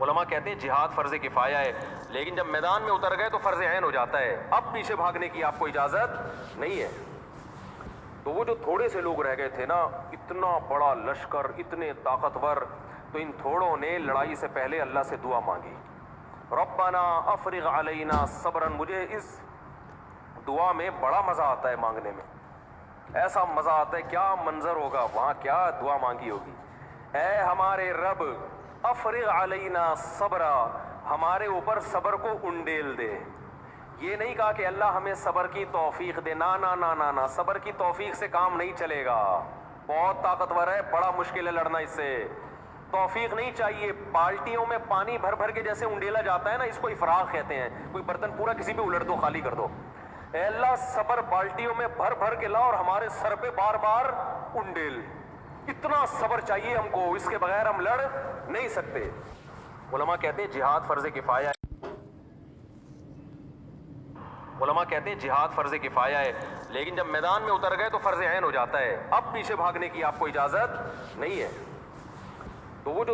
علماء کہتے ہیں جہاد فرض کفایہ ہے، لیکن جب میدان میں اتر گئے تو فرض عین ہو جاتا ہے، اب پیچھے بھاگنے کی آپ کو اجازت نہیں ہے۔ تو وہ جو تھوڑے سے لوگ رہ گئے تھے نا، اتنا بڑا لشکر، اتنے طاقتور، تو ان تھوڑوں نے لڑائی سے پہلے اللہ سے دعا مانگی، ربنا افرغ علینا صبرا۔ مجھے اس دعا میں بڑا مزہ آتا ہے مانگنے میں، ایسا مزہ آتا ہے، کیا منظر ہوگا وہاں، کیا دعا مانگی ہوگی، اے ہمارے رب افرغ علینا صبرا، ہمارے اوپر صبر کو انڈیل دے۔ یہ نہیں کہا کہ اللہ ہمیں صبر کی توفیق دے، نا نا نا نا نا، صبر کی توفیق سے کام نہیں چلے گا، بہت طاقتور ہے، بڑا مشکل ہے لڑنا اس سے، توفیق نہیں چاہیے۔ بالٹیوں میں پانی بھر بھر کے جیسے انڈیلا جاتا ہے نا، اس کو افراغ کہتے ہیں، کوئی برتن پورا کسی پہ الٹ دو، خالی کر دو، اے اللہ صبر بالٹیوں میں بھر بھر کے لا اور ہمارے سر پہ بار بار انڈیل، اتنا صبر چاہیے ہم کو، اس کے بغیر ہم لڑ نہیں سکتے۔ علماء کہتے ہیں جہاد فرض کفایہ ہے، علماء کہتے ہیں جہاد فرض کفایہ ہے، لیکن جب میدان میں اتر گئے تو فرض عین ہو جاتا ہے، اب پیچھے بھاگنے کی آپ کو اجازت نہیں ہے۔ تو وہ جو